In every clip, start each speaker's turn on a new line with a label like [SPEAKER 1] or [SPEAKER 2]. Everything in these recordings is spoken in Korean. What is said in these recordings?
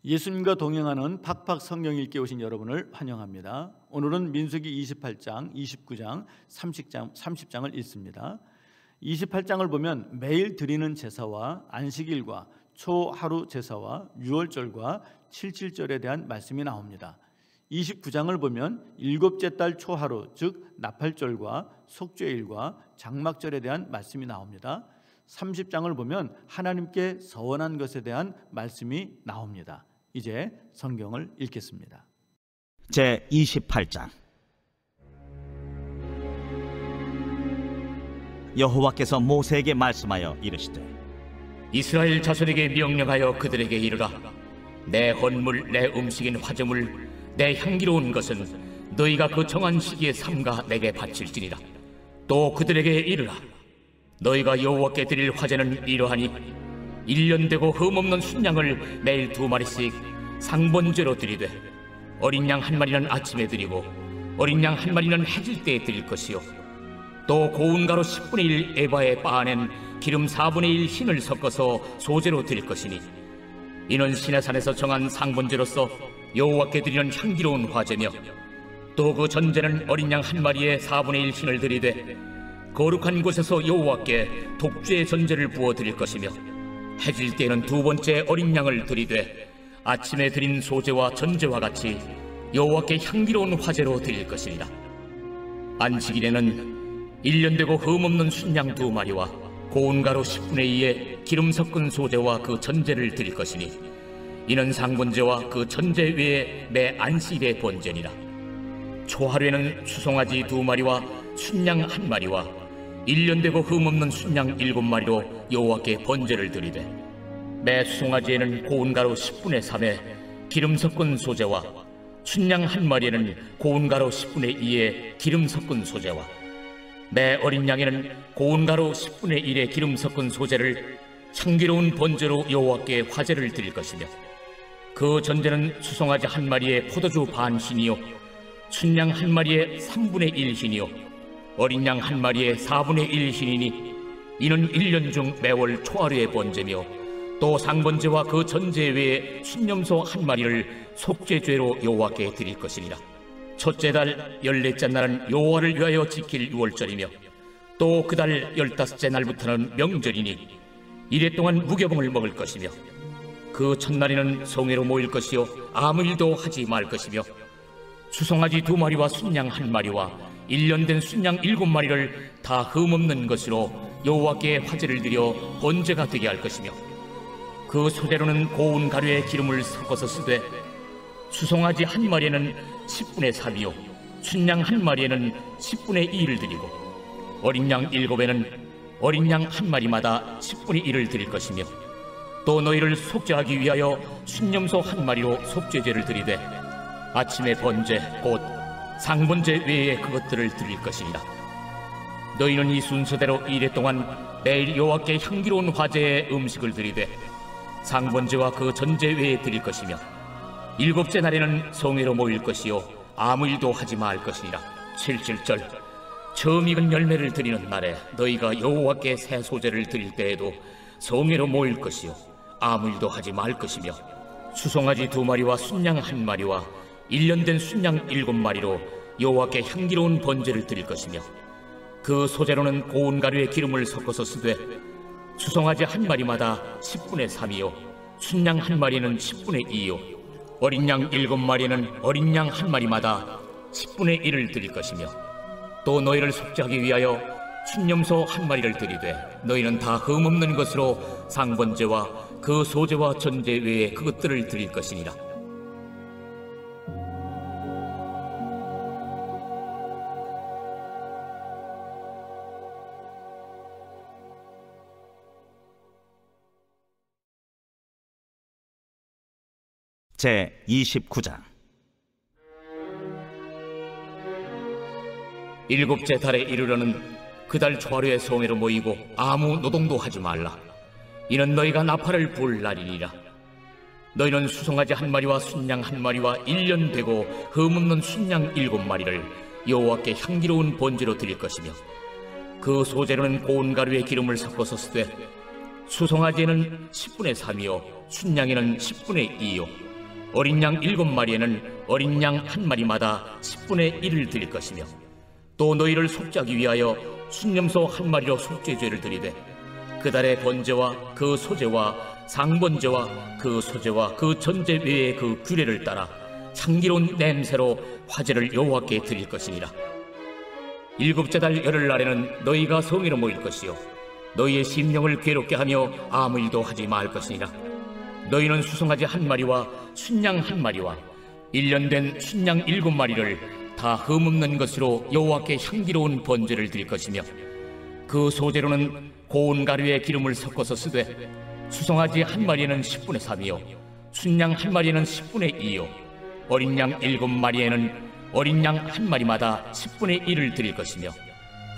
[SPEAKER 1] 예수님과 동행하는 팍팍 성경 읽기 오신 여러분을 환영합니다. 오늘은 민수기 28장, 29장, 30장을 읽습니다. 28장을 보면 매일 드리는 제사와 안식일과 초하루 제사와 유월절과 칠칠절에 대한 말씀이 나옵니다. 29장을 보면 일곱째 달 초하루, 즉 나팔절과 속죄일과 장막절에 대한 말씀이 나옵니다. 30장을 보면 하나님께 서원한 것에 대한 말씀이 나옵니다. 이제 성경을 읽겠습니다.
[SPEAKER 2] 제28장. 여호와께서 모세에게 말씀하여 이르시되
[SPEAKER 3] 이스라엘 자손에게 명령하여 그들에게 이르라. 내 헌물, 내 음식인 화제물, 내 향기로운 것은 너희가 그 정한 시기에 삼가 내게 바칠지니라. 또 그들에게 이르라. 너희가 여호와께 드릴 화제는 이러하니 1년 되고 흠없는 순양을 매일 2마리씩 상번제로 드리되 어린 양 1마리는 아침에 드리고 어린 양 1마리는 해질 때에 드릴 것이요, 또 고운 가루 10분의 1 에바에 빻아낸 기름 4분의 1 흰을 섞어서 소제로 드릴 것이니 이는 시내산에서 정한 상번제로서 여호와께 드리는 향기로운 화제며, 또 그 전제는 어린 양 1마리에 4분의 1 흰을 드리되 거룩한 곳에서 여호와께 독주의 전제를 부어 드릴 것이며, 해질 때에는 2번째 어린 양을 드리되 아침에 드린 소제와 전제와 같이 여호와께 향기로운 화제로 드릴 것이니라. 안식일에는 1년 되고 흠없는 순양 2마리와 고운 가루 10분의 2에 기름 섞은 소제와 그 전제를 드릴 것이니 이는 상번제와 그 전제 외에 매 안식일의 번제니라. 초하루에는 수송아지 2마리와 순양 1마리와 1년 되고 흠없는 순양 7마리로 여호와께 번제를 드리되, 매 수송아지에는 고운 가루 10분의 3에 기름 섞은 소제와 순양 1마리에는 고운 가루 10분의 2에 기름 섞은 소제와 매 어린 양에는 고운 가루 10분의 1에 기름 섞은 소제를 향기로운 번제로 여호와께 화제를 드릴 것이며, 그 전제는 수송아지 1마리에 포도주 반 흰이요, 순양 1마리에 3분의 1 흰이요, 어린 양 1마리에 4분의 1 흰이니 이는 1년 중 매월 초하루의 번제며, 또 상번제와 그 전제 외에 순념소 1마리를 속죄죄로 여호와께 드릴 것이니라. 첫째 달 14째 날은 여호와를 위하여 지킬 유월절이며, 또 그 달 15째 날부터는 명절이니 이래 동안 무교봉을 먹을 것이며, 그 첫날에는 성회로 모일 것이요 아무 일도 하지 말 것이며, 수송아지 2마리와 순양 1마리와 1년 된 순양 7마리를 다 흠없는 것으로 여호와께 화제를 드려 번제가 되게 할 것이며, 그 소재로는 고운 가루에 기름을 섞어서 쓰되 수송아지 1마리에는 10분의 3이요 순양 1마리에는 10분의 2를 드리고 어린 양 7에는 어린 양 1마리마다 10분의 1을 드릴 것이며, 또 너희를 속죄하기 위하여 순념소 1마리로 속죄제를 드리되 아침의 번제 곧 상번제 외에 그것들을 드릴 것이니라. 너희는 이 순서대로 이래 동안 매일 여호와께 향기로운 화제의 음식을 드리되 상번제와 그 전제 외에 드릴 것이며, 7째 날에는 성회로 모일 것이요 아무 일도 하지 말 것이니라. 칠칠절 처음 익은 열매를 드리는 날에 너희가 여호와께 새 소제를 드릴 때에도 성회로 모일 것이요 아무 일도 하지 말 것이며, 수송아지 2마리와 순양 1마리와 1년 된 순양 7마리로 여호와께 향기로운 번제를 드릴 것이며, 그 소제로는 고운 가루에 기름을 섞어서 쓰되 수송아지 1마리마다 10분의 3이요 순양 1마리는 10분의 2요 어린 양 7마리는 어린 양 1마리마다 10분의 1을 드릴 것이며, 또 너희를 속죄하기 위하여 순념소 1마리를 드리되 너희는 다 흠없는 것으로 상번제와 그 소제와 전제 외에 그것들을 드릴 것이니라.
[SPEAKER 2] 제29장.
[SPEAKER 3] 7째 달에 이르러는 그 달 초하루에 성회로 모이고 아무 노동도 하지 말라. 이는 너희가 나팔을 불 날이니라. 너희는 수송아지 1마리와 순양 1마리와 1년 되고 흠없는 순양 7마리를 여호와께 향기로운 번제로 드릴 것이며, 그 소제로는 고운 가루에 기름을 섞어서 쓰되 수송아지에는 10분의 3이요 순양에는 10분의 2요 어린 양 7마리에는 어린 양 한 마리마다 10분의 1을 드릴 것이며 또 너희를 속죄하기 위하여 순념소 한 마리로 속죄죄를 드리되 그 달의 번제와 그 소제와 상번제와 그 소제와 그 전제 외의 그 규례를 따라 향기로운 냄새로 화제를 여호와께 드릴 것이니라. 7째 달 열흘날에는 너희가 성회로 모일 것이요 너희의 심령을 괴롭게 하며 아무 일도 하지 말 것이니라. 너희는 수송아지 한 마리와 순양 한 마리와 1년 된 순양 7마리를 다 흠없는 것으로 여호와께 향기로운 번제를 드릴 것이며 그 소재로는 고운 가루에 기름을 섞어서 쓰되 수송아지 한 마리에는 10분의 3이요 순양 한 마리에는 10분의 2요 어린 양 7마리에는 어린 양 한 마리마다 10분의 1을 드릴 것이며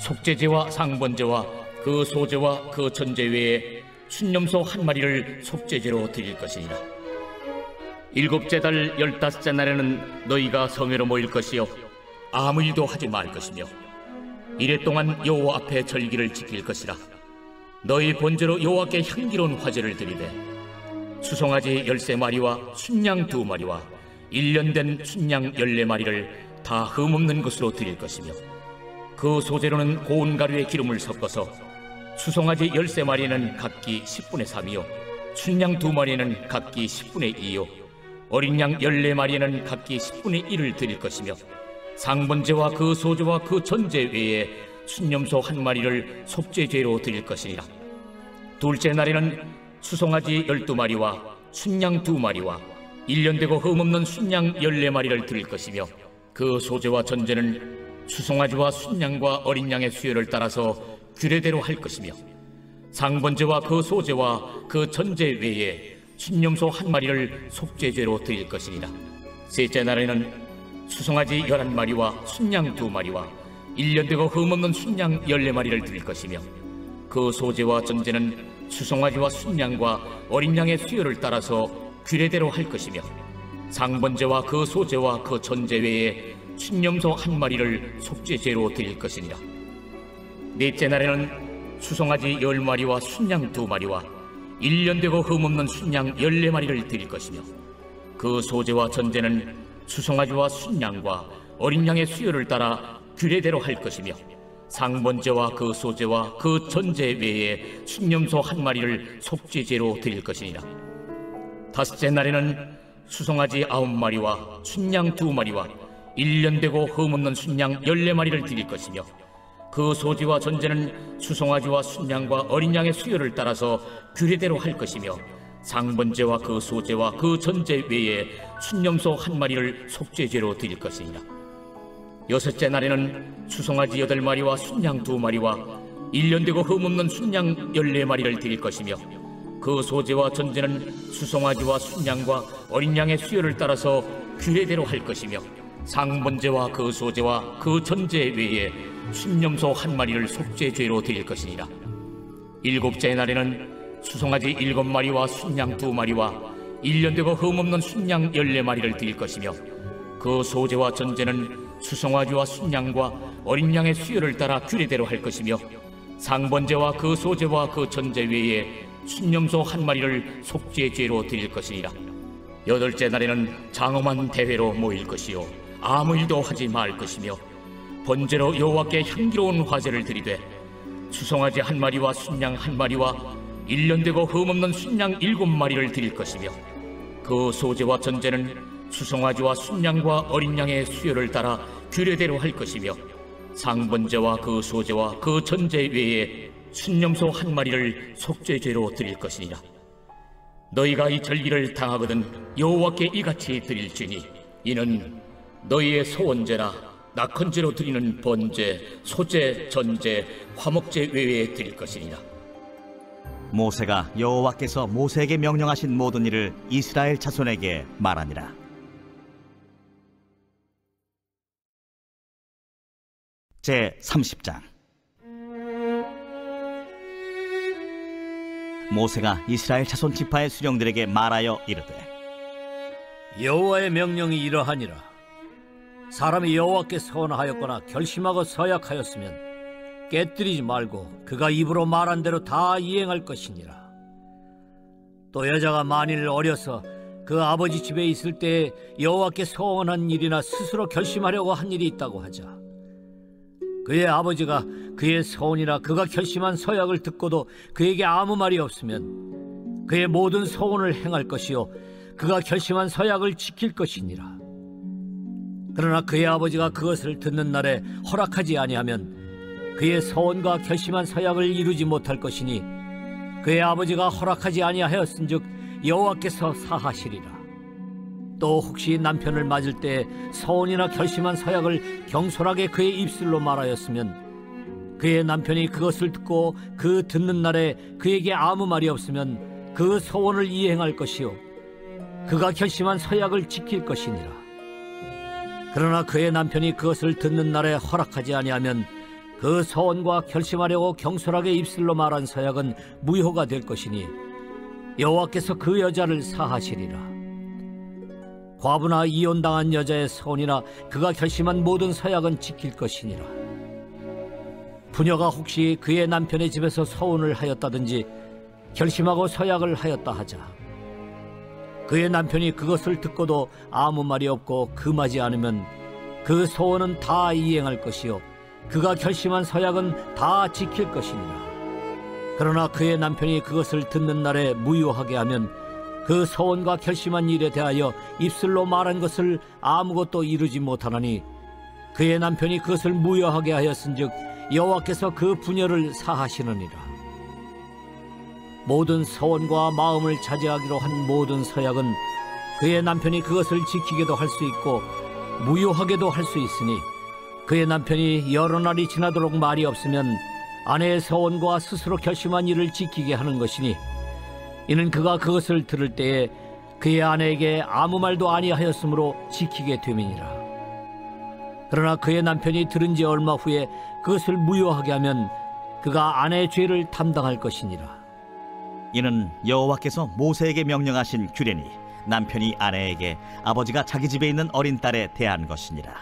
[SPEAKER 3] 속죄제와 상번제와 그 소제와 그 전제 외에 순념소 한 마리를 속죄제로 드릴 것이니라. 7째 달 15째 날에는 너희가 성회로 모일 것이요 아무 일도 하지 말 것이며 이래 동안 여호와 앞에 절기를 지킬 것이라. 너희 번제로 여호와께 향기로운 화제를 드리되 수송아지 13마리와 순양 2마리와 1년 된 순양 14마리를 다 흠없는 것으로 드릴 것이며 그 소재로는 고운 가루에 기름을 섞어서 수송아지 13마리에는 각기 10분의 3이요 순양 2마리에는 각기 10분의 2요 어린 양 14마리에는 각기 10분의 1을 드릴 것이며 상번제와 그 소제와 그 전제 외에 순념소 한 마리를 속죄죄로 드릴 것이니라. 둘째 날에는 수송아지 12마리와 순양 2마리와 1년 되고 흠없는 순양 14마리를 드릴 것이며 그 소제와 전제는 수송아지와 순양과 어린 양의 수요를 따라서 규례대로 할 것이며 상번제와 그 소제와 그 전제 외에 순념소 한 마리를 속죄죄로 드릴 것이니라. 셋째 날에는 수송아지 11마리와 순양 2마리와 1년 되고 흠없는 순양 14마리를 드릴 것이며 그 소제와 전제는 수송아지와 순양과 어린 양의 수요를 따라서 규례대로 할 것이며 상번제와 그 소제와 그 전제 외에 순념소 한 마리를 속죄죄로 드릴 것이니라. 넷째 날에는 수송아지 10마리와 순양 2마리와 1년 되고 흠없는 순양 14마리를 드릴 것이며 그 소제와 전제는 수송아지와 순양과 어린 양의 수요를 따라 규례대로 할 것이며 상번제와 그 소제와 그 전제 외에 순념소 한 마리를 속죄죄로 드릴 것이니라. 다섯째 날에는 수송아지 9마리와 순양 2마리와 1년 되고 흠없는 순양 14마리를 드릴 것이며 그 소지와 전제는 수송아지와 순양과 어린 양의 수요를 따라서 규례대로 할 것이며 상번제와 그 소제와 그 전제 외에 순념소 한 마리를 속죄죄로 드릴 것이니라. 여섯째 날에는 수송아지 8마리와 순양 2마리와 1년 되고 흠없는 순양 14마리를 드릴 것이며 그 소제와 전제는 수송아지와 순양과 어린 양의 수요를 따라서 규례대로 할 것이며 상번제와 그 소제와 그 전제 외에 순념소 한 마리를 속죄죄로 드릴 것이니라. 일곱째 날에는 수송아지 7마리와 순양 2마리와 1년 되고 흠없는 순양 14마리를 드릴 것이며 그 소제와 전제는 수송아지와 순양과 어린 양의 수요를 따라 규례대로 할 것이며 상번제와 그 소제와 그 전제 외에 순념소 한 마리를 속죄죄로 드릴 것이니라. 여덟째 날에는 장엄한 대회로 모일 것이요 아무 일도 하지 말 것이며 번제로 여호와께 향기로운 화제를 드리되 수송아지 1마리와 순양 1마리와 1년 되고 흠없는 순양 7마리를 드릴 것이며 그 소제와 전제는 수송아지와 순양과 어린 양의 수요를 따라 규례대로 할 것이며 상번제와 그 소제와 그 전제 외에 순념소 1마리를 속죄죄로 드릴 것이니라. 너희가 이 절기를 당하거든 여호와께 이같이 드릴지니 이는 너희의 소원제나 낙헌제로 드리는 번제, 소제, 전제, 화목제 외에 드릴 것이니라.
[SPEAKER 2] 모세가 여호와께서 모세에게 명령하신 모든 일을 이스라엘 자손에게 말하니라. 제 30장. 모세가 이스라엘 자손 지파의 수령들에게 말하여 이르되
[SPEAKER 4] 여호와의 명령이 이러하니라. 사람이 여호와께 서원하였거나 결심하고 서약하였으면 깨뜨리지 말고 그가 입으로 말한 대로 다 이행할 것이니라. 또 여자가 만일 어려서 그 아버지 집에 있을 때 여호와께 서원한 일이나 스스로 결심하려고 한 일이 있다고 하자. 그의 아버지가 그의 서원이나 그가 결심한 서약을 듣고도 그에게 아무 말이 없으면 그의 모든 서원을 행할 것이요 그가 결심한 서약을 지킬 것이니라. 그러나 그의 아버지가 그것을 듣는 날에 허락하지 아니하면 그의 서원과 결심한 서약을 이루지 못할 것이니 그의 아버지가 허락하지 아니하였은즉 여호와께서 사하시리라. 또 혹시 남편을 맞을 때 서원이나 결심한 서약을 경솔하게 그의 입술로 말하였으면 그의 남편이 그것을 듣고 그 듣는 날에 그에게 아무 말이 없으면 그 서원을 이행할 것이요 그가 결심한 서약을 지킬 것이니라. 그러나 그의 남편이 그것을 듣는 날에 허락하지 아니하면 그 서원과 결심하려고 경솔하게 입술로 말한 서약은 무효가 될 것이니 여호와께서 그 여자를 사하시리라. 과부나 이혼당한 여자의 서원이나 그가 결심한 모든 서약은 지킬 것이니라. 부녀가 혹시 그의 남편의 집에서 서원을 하였다든지 결심하고 서약을 하였다 하자. 그의 남편이 그것을 듣고도 아무 말이 없고 금하지 않으면 그 서원은 다 이행할 것이요 그가 결심한 서약은 다 지킬 것이니라. 그러나 그의 남편이 그것을 듣는 날에 무효하게 하면 그 서원과 결심한 일에 대하여 입술로 말한 것을 아무것도 이루지 못하나니 그의 남편이 그것을 무효하게 하였은즉 여호와께서 그 부녀를 사하시느니라. 모든 서원과 마음을 차지하기로 한 모든 서약은 그의 남편이 그것을 지키게도 할 수 있고 무효하게도 할 수 있으니 그의 남편이 여러 날이 지나도록 말이 없으면 아내의 서원과 스스로 결심한 일을 지키게 하는 것이니 이는 그가 그것을 들을 때에 그의 아내에게 아무 말도 아니하였으므로 지키게 됨이니라. 그러나 그의 남편이 들은 지 얼마 후에 그것을 무효하게 하면 그가 아내의 죄를 담당할 것이니라.
[SPEAKER 2] 이는 여호와께서 모세에게 명령하신 규례니 남편이 아내에게 아버지가 자기 집에 있는 어린 딸에 대한 것이니라.